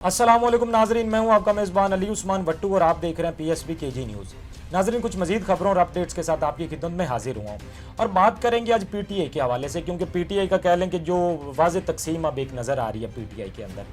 अस्सलाम वालेकुम नाजरीन, मैं हूं आपका मेज़बान अली उस्मान भट्टू और आप देख रहे हैं PSB KG न्यूज़। नाजरीन, कुछ मजीद खबरों और अपडेट्स के साथ आपकी खिदमत में हाजिर हुआ हूं और बात करेंगे आज PTI के हवाले से, क्योंकि PTI का कह लें कि जो वाज़ेह तकसीम अब एक नज़र आ रही है PTI के अंदर,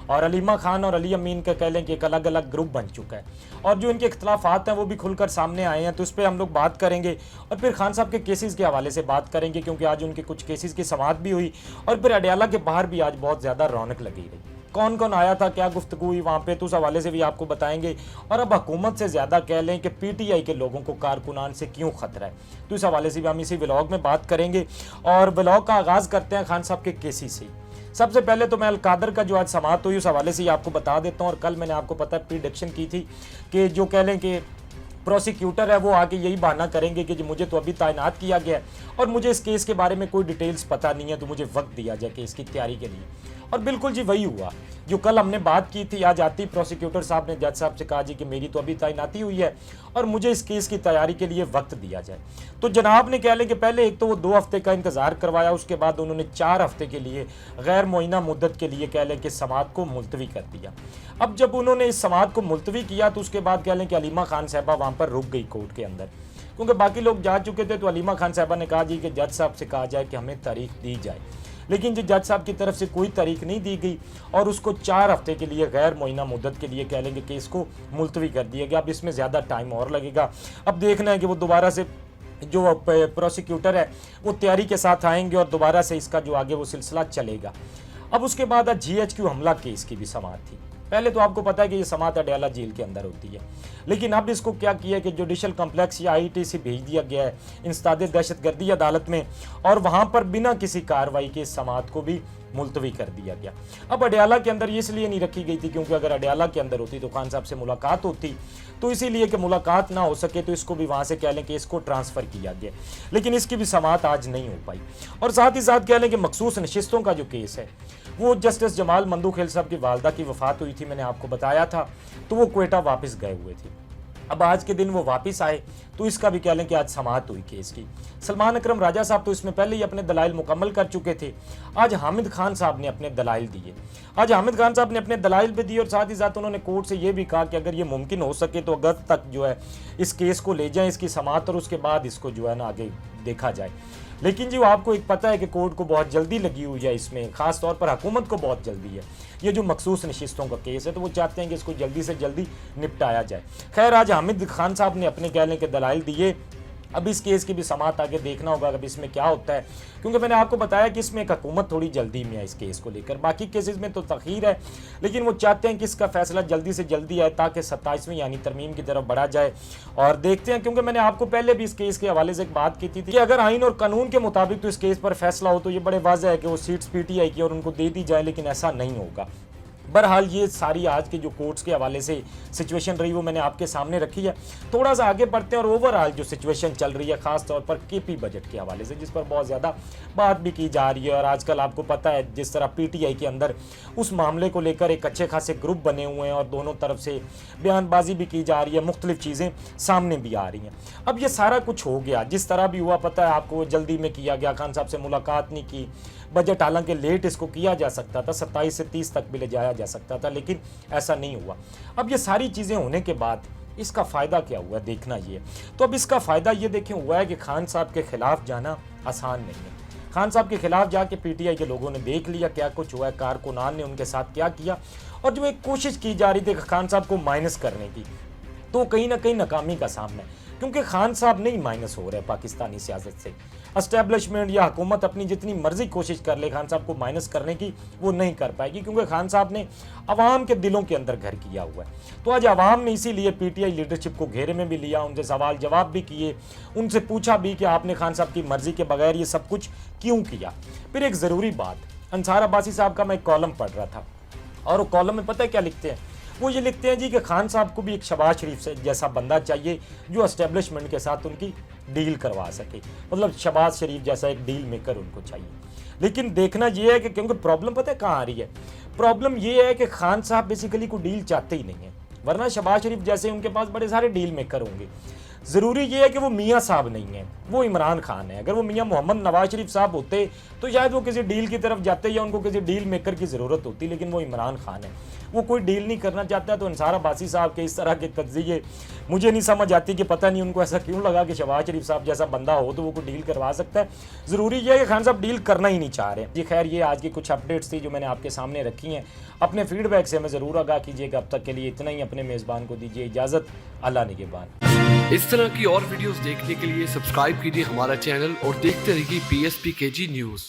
और अलीमा खान और अली अमीन का कह लें कि एक अलग अलग ग्रुप बन चुका है और जो इनके इख्तलाफात हैं वो भी खुलकर सामने आए हैं। तो उस पर हम लोग बात करेंगे और फिर खान साहब के केसेस के हवाले से बात करेंगे, क्योंकि आज उनके कुछ केसेस की समाअत भी हुई और फिर अडयाला के बाहर भी आज बहुत ज़्यादा रौनक लगी रही। कौन कौन आया था, क्या गुफ्तगू हुई वहाँ पे, तो उस हवाले से भी आपको बताएंगे। और अब हुकूमत से ज़्यादा कह लें कि PTI के लोगों को कारकुनान से क्यों ख़तरा है, तो इस हवाले से भी हम इसी व्लॉग में बात करेंगे। और व्लॉग का आगाज़ करते हैं खान साहब के केसेस से। सबसे पहले तो मैं अलकादर का जो आज समाअत हुई उस हवाले से ही आपको बता देता हूँ। और कल मैंने आपको पता है प्रीडिक्शन की थी कि जो कह लें कि प्रोसिक्यूटर है वो आके यही बहाना करेंगे कि जो मुझे तो अभी तैनात किया गया है और मुझे इस केस के बारे में कोई डिटेल्स पता नहीं है, तो मुझे वक्त दिया जाए केस की तैयारी के लिए। और बिल्कुल जी वही हुआ जो कल हमने बात की थी। आज आती प्रोसिक्यूटर साहब ने जज साहब से कहा जी कि मेरी तो अभी तैनाती हुई है और मुझे इस केस की तैयारी के लिए वक्त दिया जाए। तो जनाब ने कह लें कि पहले एक तो वो 2 हफ्ते का इंतज़ार करवाया, उसके बाद उन्होंने 4 हफ्ते के लिए गैर मुअय्यना मुद्दत के लिए कह लें कि समाअत को मुलतवी कर दिया। अब जब उन्होंने इस समाअत को मुलतवी किया तो उसके बाद कह लें कि अलीमा खान साहबा वहाँ पर रुक गई कोर्ट के अंदर, क्योंकि बाकी लोग जा चुके थे। तो अलीमा खान साहबा ने कहा जी कि जज साहब से कहा जाए कि हमें तारीख दी जाए, लेकिन जो जज साहब की तरफ से कोई तारीख नहीं दी गई और उसको 4 हफ्ते के लिए गैर मुअय्यना मुद्दत के लिए कह लेंगे केस को मुलतवी कर दिया गया। अब इसमें ज़्यादा टाइम और लगेगा। अब देखना है कि वो दोबारा से जो प्रोसिक्यूटर है वो तैयारी के साथ आएंगे और दोबारा से इसका जो आगे वो सिलसिला चलेगा। अब उसके बाद GHQ हमला केस की भी समाअत थी। पहले तो आपको पता है कि ये समाअत अडयाला जेल के अंदर होती है, लेकिन अब इसको क्या किया कि जुडिशल कम्प्लेक्स या ITC भेज दिया गया है इंसदाद दहशतगर्दी अदालत में, और वहाँ पर बिना किसी कार्रवाई के समाअत को भी मुलतवी कर दिया गया। अब अडयाला के अंदर ये इसलिए नहीं रखी गई थी क्योंकि अगर अडयाला के अंदर होती तो खान साहब से मुलाकात होती, तो इसीलिए कि मुलाकात ना हो सके तो इसको भी वहाँ से कह लें कि इसको ट्रांसफ़र किया गया, लेकिन इसकी भी समाअत आज नहीं हो पाई। और साथ ही साथ कह लें कि मखसूस नशिस्तों का जो केस है वो जस्टिस जमाल मंदूखेल साहब की वालदा की वफ़ात हुई थी, मैंने आपको बताया था, तो वो क्वेटा वापस गए हुए थे। अब आज के दिन वो वापस आए तो इसका भी कह लें कि आज समाअत हुई केस की। सलमान अकरम राजा साहब तो इसमें पहले ही अपने दलाइल मुकम्मल कर चुके थे। आज हामिद खान साहब ने अपने दलाइल दिए। आज हामिद खान साहब ने अपने दलाइल भी दिए और साथ ही साथ उन्होंने कोर्ट से ये भी कहा कि अगर ये मुमकिन हो सके तो अगस्त तक जो है इस केस को ले जाएं, इसकी समाअत, और उसके बाद इसको जो है ना आगे देखा जाए। लेकिन जी वो आपको एक पता है कि कोर्ट को बहुत जल्दी लगी हुई है इसमें, ख़ास तौर पर हुकूमत को बहुत जल्दी है। ये जो मखसूस नशिस्तों का केस है तो वो चाहते हैं कि इसको जल्दी से जल्दी निपटाया जाए। खैर आज हामिद खान साहब ने अपने कहने के दलाइल दिए। अब इस केस की भी समाअत आगे देखना होगा अब इसमें क्या होता है, क्योंकि मैंने आपको बताया कि इसमें एक हुकूमत थोड़ी जल्दी में है इस केस को लेकर। बाकी केसेस में तो तखीर है, लेकिन वो चाहते हैं कि इसका फैसला जल्दी से जल्दी आए ताकि 27वीं यानी तरमीम की तरफ बढ़ा जाए। और देखते हैं, क्योंकि मैंने आपको पहले भी इस केस के हवाले से एक बात की थी कि अगर आइन और कानून के मुताबिक तो इस केस पर फैसला हो तो ये बड़े वाज़ेह है कि वो सीट्स PTI की और उनको दे दी जाए, लेकिन ऐसा नहीं होगा। बहरहाल ये सारी आज के जो कोर्ट्स के हवाले से सिचुएशन रही वो मैंने आपके सामने रखी है। थोड़ा सा आगे बढ़ते हैं और ओवरऑल जो सिचुएशन चल रही है ख़ास तौर पर KP बजट के हवाले से, जिस पर बहुत ज़्यादा बात भी की जा रही है। और आजकल आपको पता है जिस तरह PTI के अंदर उस मामले को लेकर एक अच्छे खासे ग्रुप बने हुए हैं और दोनों तरफ से बयानबाजी भी की जा रही है, मुख्तलिफ चीज़ें सामने भी आ रही हैं। अब ये सारा कुछ हो गया, जिस तरह भी हुआ पता है आपको, जल्दी में किया गया, खान साहब से मुलाकात नहीं की। बजट हालांकि लेट इसको किया जा सकता था, 27 से 30 तक भी ले जाया जा सकता था, लेकिन ऐसा नहीं हुआ। अब ये सारी चीज़ें होने के बाद इसका फ़ायदा क्या हुआ देखना ये। तो अब इसका फ़ायदा ये देखें हुआ है कि खान साहब के ख़िलाफ़ जाना आसान नहीं है। खान साहब के ख़िलाफ़ जाके PTI के लोगों ने देख लिया क्या कुछ हुआ है, कारकुनान ने उनके साथ क्या किया, और जो एक कोशिश की जा रही थी खान साहब को माइनस करने की, तो कहीं ना कहीं नाकामी का सामना है। क्योंकि खान साहब नहीं माइनस हो रहे पाकिस्तानी सियासत से। एस्टेब्लिशमेंट या हुकूमत अपनी जितनी मर्जी कोशिश कर ले खान साहब को माइनस करने की, वो नहीं कर पाएगी, क्योंकि खान साहब ने अवाम के दिलों के अंदर घर किया हुआ है। तो आज अवाम ने इसीलिए PTI लीडरशिप को घेरे में भी लिया, उनसे सवाल जवाब भी किए, उनसे पूछा भी कि आपने खान साहब की मर्जी के बगैर ये सब कुछ क्यों किया। फिर एक ज़रूरी बात, अंसार अब्बासी साहब का मैं एक कॉलम पढ़ रहा था और वो कॉलम में पता है क्या लिखते हैं, वो ये लिखते हैं जी कि खान साहब को भी एक शहबाज शरीफ से जैसा बंदा चाहिए जो एस्टेब्लिशमेंट के साथ उनकी डील करवा सके, मतलब शहबाज शरीफ जैसा एक डील मेकर उनको चाहिए। लेकिन देखना ये है कि क्योंकि प्रॉब्लम पता है कहाँ आ रही है, प्रॉब्लम ये है कि खान साहब बेसिकली कोई डील चाहते ही नहीं है, वरना शहबाज शरीफ जैसे उनके पास बड़े सारे डील मेकर होंगे। ज़रूरी ये है कि वो मियाँ साहब नहीं है, वो इमरान खान है। अगर वो मियाँ मोहम्मद नवाज शरीफ साहब होते तो शायद वो किसी डील की तरफ जाते या उनको किसी डील मेकर की ज़रूरत होती, लेकिन वो इमरान खान है, वो कोई डील नहीं करना चाहता। तो निसार अब्बासी साहब के इस तरह के तज्ज़िये मुझे नहीं समझ आती कि पता नहीं उनको ऐसा क्यों लगा कि शहबाज शरीफ साहब जैसा बंदा हो तो वो कोई डील करवा सकता है। ज़रूरी ये है कि खान साहब डील करना ही नहीं चाह रहे जी। खैर, ये आज की कुछ अपडेट्स थी जो मैंने आपके सामने रखी हैं। अपने फीडबैक से हमें ज़रूर आगाह कीजिएगा। अब तक के लिए इतना ही। अपने मेज़बान को दीजिए इजाज़त। अल्लाह निगहबान। इस तरह की और वीडियोस देखने के लिए सब्सक्राइब कीजिए हमारा चैनल और देखते रहिए PSP KG न्यूज़।